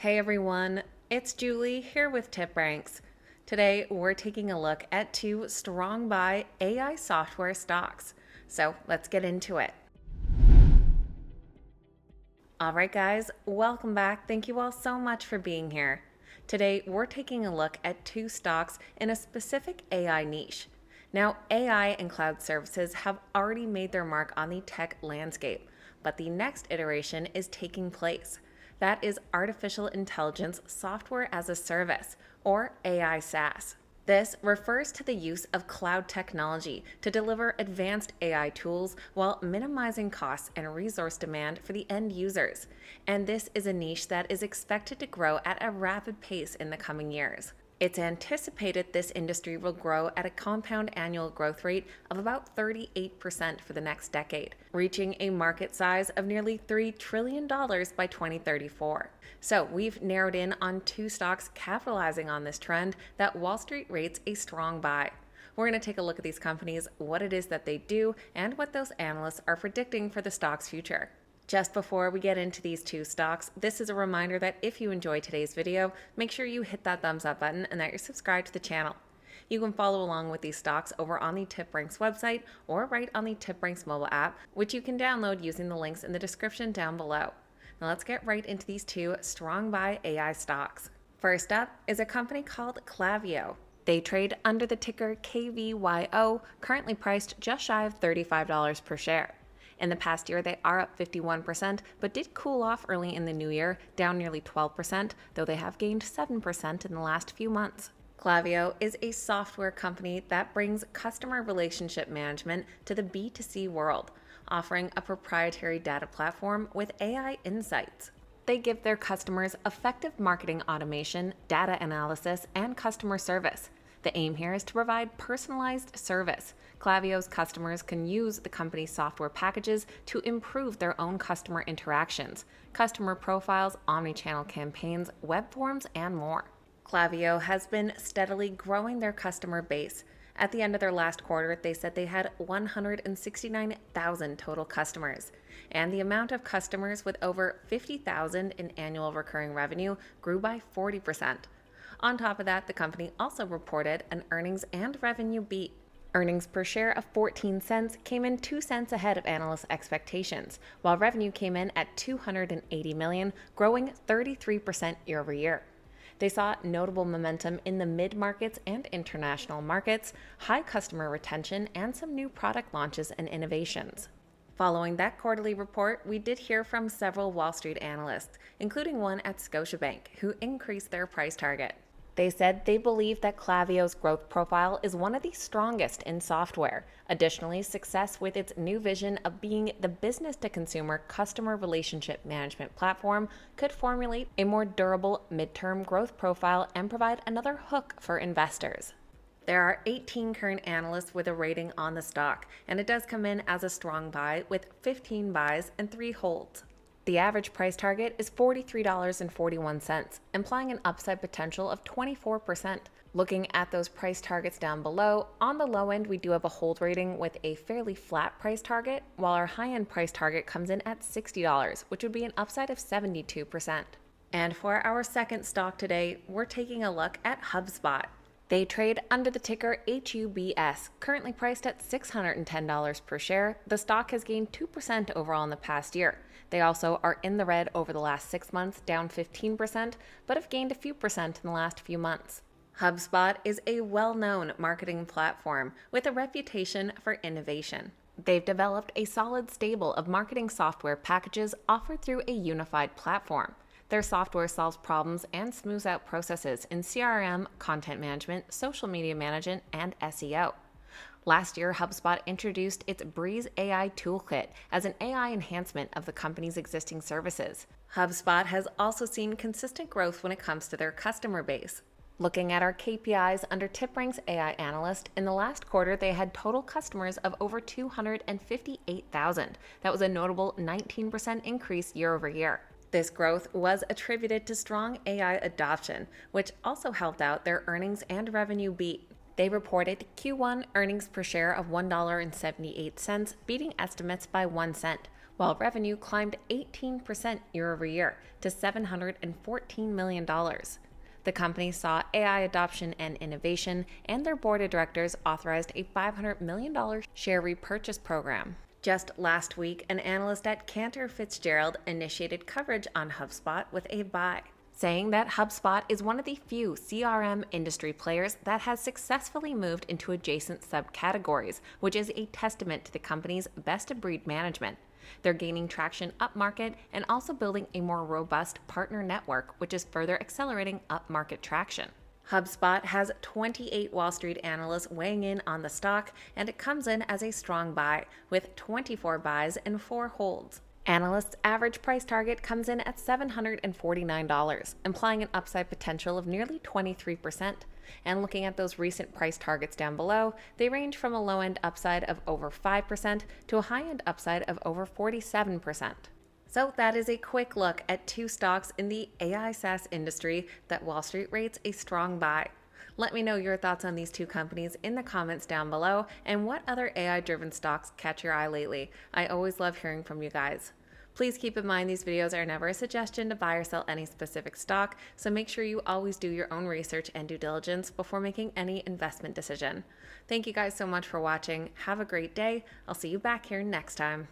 Hey everyone, it's Julie here with TipRanks. Today we're taking a look at two strong buy AI software stocks. So let's get into it. Alright guys, welcome back. Thank you all so much for being here. Today we're taking a look at two stocks in a specific AI niche. Now, AI and cloud services have already made their mark on the tech landscape, but the next iteration is taking place. That is artificial intelligence software as a service, or AI SaaS. This refers to the use of cloud technology to deliver advanced AI tools while minimizing costs and resource demand for the end users. And this is a niche that is expected to grow at a rapid pace in the coming years. It's anticipated this industry will grow at a compound annual growth rate of about 38% for the next decade, reaching a market size of nearly $3 trillion by 2034. So we've narrowed in on two stocks capitalizing on this trend that Wall Street rates a strong buy. We're going to take a look at these companies, what it is that they do, and what those analysts are predicting for the stock's future. Just before we get into these two stocks, this is a reminder that if you enjoyed today's video, make sure you hit that thumbs up button and that you're subscribed to the channel. You can follow along with these stocks over on the TipRanks website or right on the TipRanks mobile app, which you can download using the links in the description down below. Now let's get right into these two strong buy AI stocks. First up is a company called Klaviyo. They trade under the ticker KVYO, currently priced just shy of $35 per share. In the past year, they are up 51%, but did cool off early in the new year, down nearly 12%, though they have gained 7% in the last few months. Klaviyo is a software company that brings customer relationship management to the B2C world, offering a proprietary data platform with AI insights. They give their customers effective marketing automation, data analysis, and customer service. The aim here is to provide personalized service. Klaviyo's customers can use the company's software packages to improve their own customer interactions, customer profiles, omnichannel campaigns, web forms, and more. Klaviyo has been steadily growing their customer base. At the end of their last quarter, they said they had 169,000 total customers, and the amount of customers with over 50,000 in annual recurring revenue grew by 40%. On top of that, the company also reported an earnings and revenue beat. Earnings per share of 14 cents came in 2 cents ahead of analysts' expectations, while revenue came in at $280 million, growing 33% year over year. They saw notable momentum in the mid-markets and international markets, high customer retention, and some new product launches and innovations. Following that quarterly report, we did hear from several Wall Street analysts, including one at Scotiabank, who increased their price target. They said they believe that Klaviyo's growth profile is one of the strongest in software. Additionally, success with its new vision of being the business-to-consumer customer relationship management platform could formulate a more durable midterm growth profile and provide another hook for investors. There are 18 current analysts with a rating on the stock, and it does come in as a strong buy with 15 buys and 3 holds. The average price target is $43.41, implying an upside potential of 24%. Looking at those price targets down below, on the low end we do have a hold rating with a fairly flat price target, while our high-end price target comes in at $60, which would be an upside of 72%. And for our second stock today, we're taking a look at HubSpot. They trade under the ticker HUBS, currently priced at $610 per share. The stock has gained 2% overall in the past year. They also are in the red over the last 6 months, down 15%, but have gained a few percent in the last few months. HubSpot is a well-known marketing platform with a reputation for innovation. They've developed a solid stable of marketing software packages offered through a unified platform. Their software solves problems and smooths out processes in CRM, content management, social media management, and SEO. Last year, HubSpot introduced its Breeze AI Toolkit as an AI enhancement of the company's existing services. HubSpot has also seen consistent growth when it comes to their customer base. Looking at our KPIs under TipRanks AI Analyst, in the last quarter they had total customers of over 258,000. That was a notable 19% increase year over year. This growth was attributed to strong AI adoption, which also helped out their earnings and revenue beat. They reported Q1 earnings per share of $1.78, beating estimates by 1 cent, while revenue climbed 18% year over year to $714 million. The company saw AI adoption and innovation, and their board of directors authorized a $500 million share repurchase program. Just last week, an analyst at Cantor Fitzgerald initiated coverage on HubSpot with a buy, saying that HubSpot is one of the few CRM industry players that has successfully moved into adjacent subcategories, which is a testament to the company's best-of-breed management. They're gaining traction upmarket and also building a more robust partner network, which is further accelerating upmarket traction. HubSpot has 28 Wall Street analysts weighing in on the stock, and it comes in as a strong buy, with 24 buys and 4 holds. Analysts' average price target comes in at $749, implying an upside potential of nearly 23%. And looking at those recent price targets down below, they range from a low-end upside of over 5% to a high-end upside of over 47%. So that is a quick look at 2 stocks in the AI SaaS industry that Wall Street rates a strong buy. Let me know your thoughts on these 2 companies in the comments down below, and what other AI-driven stocks catch your eye lately. I always love hearing from you guys. Please keep in mind these videos are never a suggestion to buy or sell any specific stock, so make sure you always do your own research and due diligence before making any investment decision. Thank you guys so much for watching. Have a great day. I'll see you back here next time.